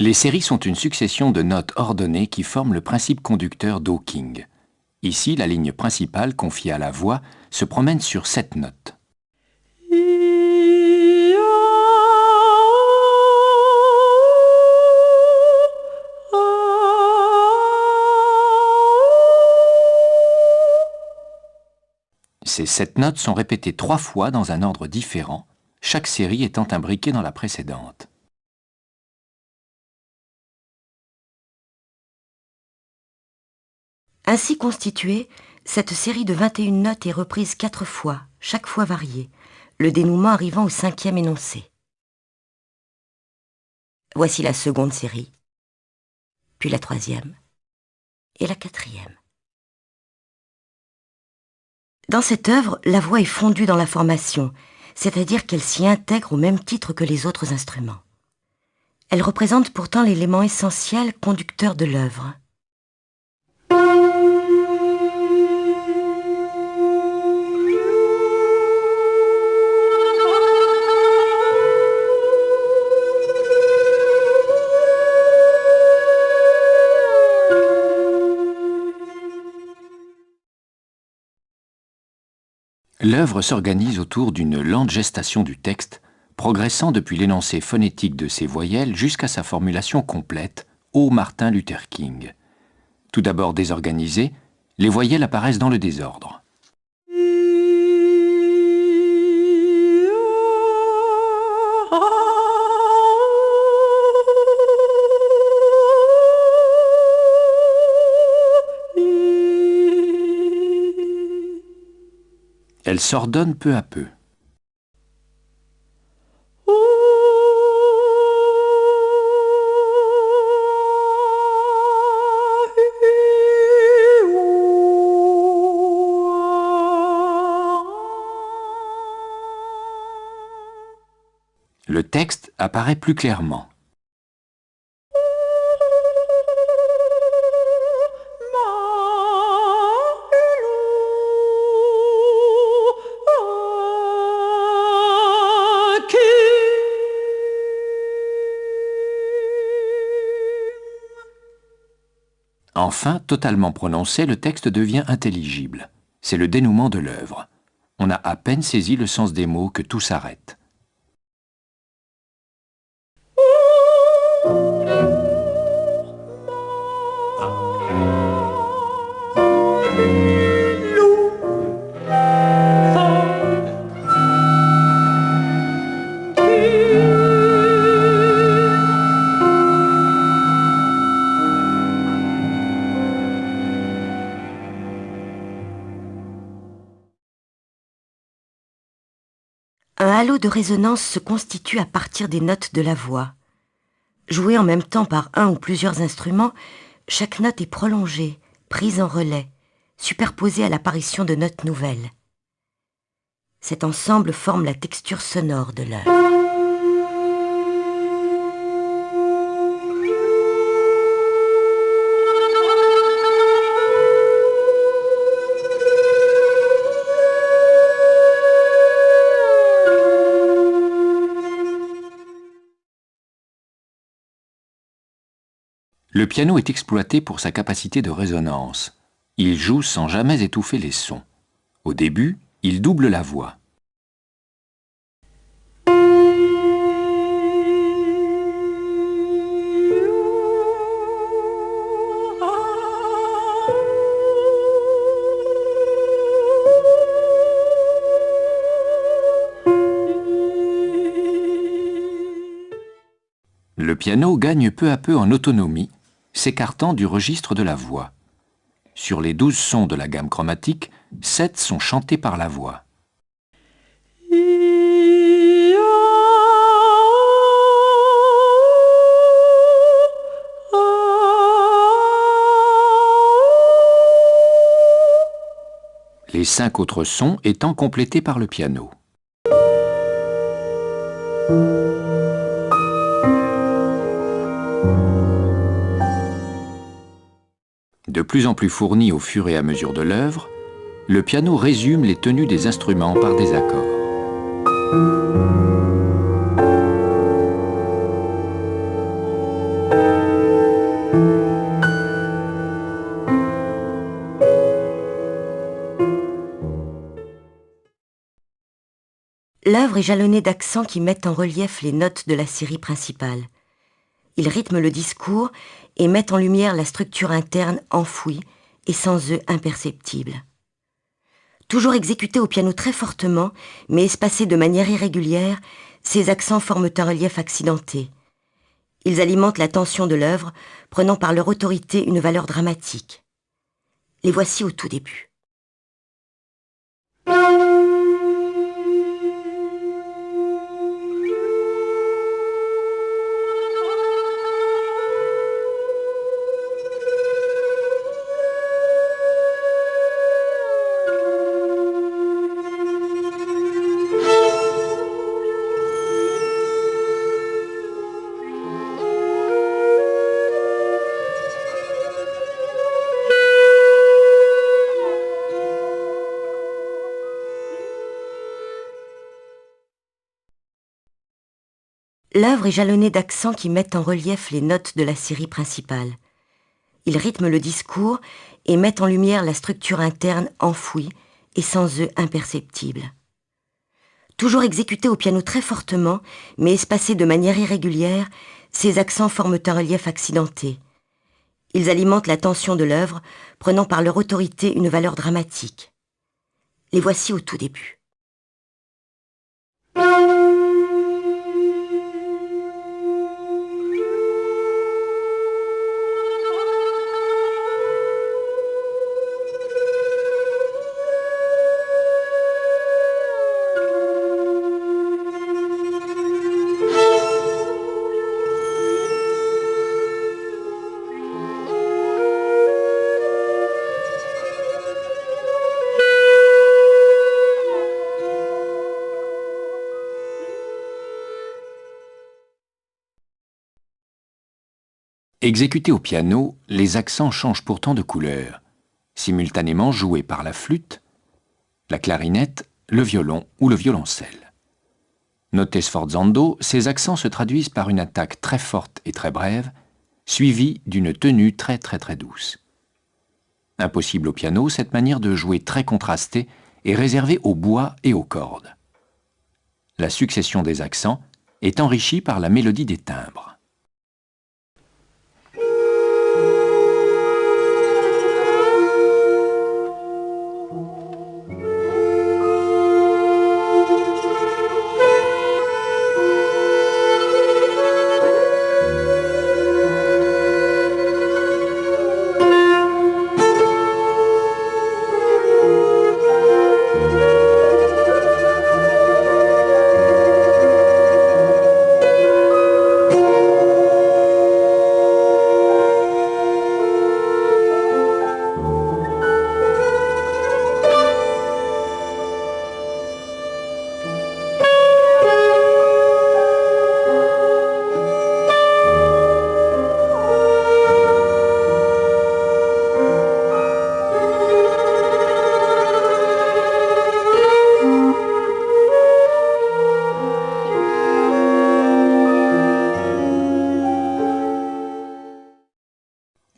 Les séries sont une succession de notes ordonnées qui forment le principe conducteur d'Hawking. Ici, la ligne principale, confiée à la voix, se promène sur 7 notes. Ces 7 notes sont répétées 3 fois dans un ordre différent, chaque série étant imbriquée dans la précédente. Ainsi constituée, cette série de 21 notes est reprise 4 fois, chaque fois variée, le dénouement arrivant au 5e énoncé. Voici la seconde série, puis la 3e et la 4e. Dans cette œuvre, la voix est fondue dans la formation, c'est-à-dire qu'elle s'y intègre au même titre que les autres instruments. Elle représente pourtant l'élément essentiel conducteur de l'œuvre. L'œuvre s'organise autour d'une lente gestation du texte, progressant depuis l'énoncé phonétique de ses voyelles jusqu'à sa formulation complète, ô Martin Luther King. Tout d'abord désorganisées, les voyelles apparaissent dans le désordre. Elles s'ordonnent peu à peu. Le texte apparaît plus clairement. Enfin, totalement prononcé, le texte devient intelligible. C'est le dénouement de l'œuvre. On a à peine saisi le sens des mots que tout s'arrête. Un halo de résonance se constitue à partir des notes de la voix. Jouée en même temps par un ou plusieurs instruments, chaque note est prolongée, prise en relais, superposée à l'apparition de notes nouvelles. Cet ensemble forme la texture sonore de l'œuvre. Le piano est exploité pour sa capacité de résonance. Il joue sans jamais étouffer les sons. Au début, il double la voix. Le piano gagne peu à peu en autonomie, s'écartant du registre de la voix. Sur les 12 sons de la gamme chromatique, 7 sont chantés par la voix. Les 5 autres sons étant complétés par le piano. De plus en plus fourni au fur et à mesure de l'œuvre, le piano résume les tenues des instruments par des accords. L'œuvre est jalonnée d'accents qui mettent en relief les notes de la série principale. Ils rythment le discours et mettent en lumière la structure interne enfouie et sans eux imperceptible. Toujours exécutés au piano très fortement, mais espacés de manière irrégulière, ces accents forment un relief accidenté. Ils alimentent la tension de l'œuvre, prenant par leur autorité une valeur dramatique. Les voici au tout début. L'œuvre est jalonnée d'accents qui mettent en relief les notes de la série principale. Ils rythment le discours et mettent en lumière la structure interne enfouie et sans eux imperceptible. Toujours exécutés au piano très fortement, mais espacés de manière irrégulière, ces accents forment un relief accidenté. Ils alimentent la tension de l'œuvre, prenant par leur autorité une valeur dramatique. Les voici au tout début. Exécutés au piano, les accents changent pourtant de couleur, simultanément joués par la flûte, la clarinette, le violon ou le violoncelle. Noté sforzando, ces accents se traduisent par une attaque très forte et très brève, suivie d'une tenue très douce. Impossible au piano, cette manière de jouer très contrastée est réservée au bois et aux cordes. La succession des accents est enrichie par la mélodie des timbres.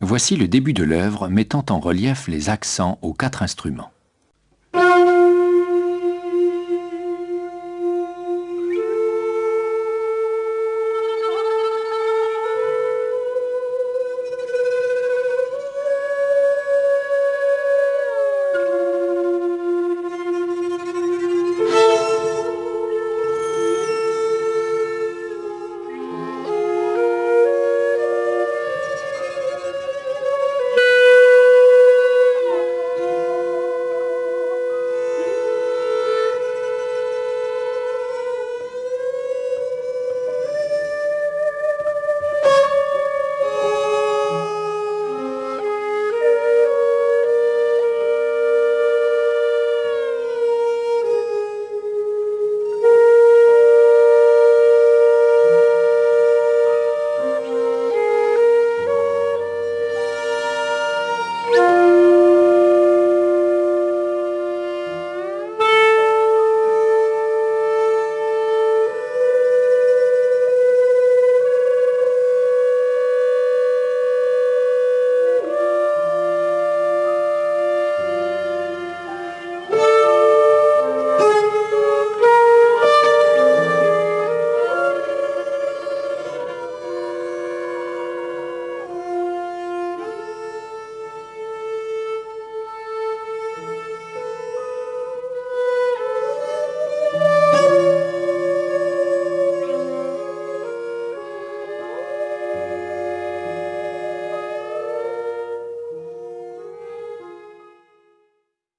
Voici le début de l'œuvre mettant en relief les accents aux 4 instruments.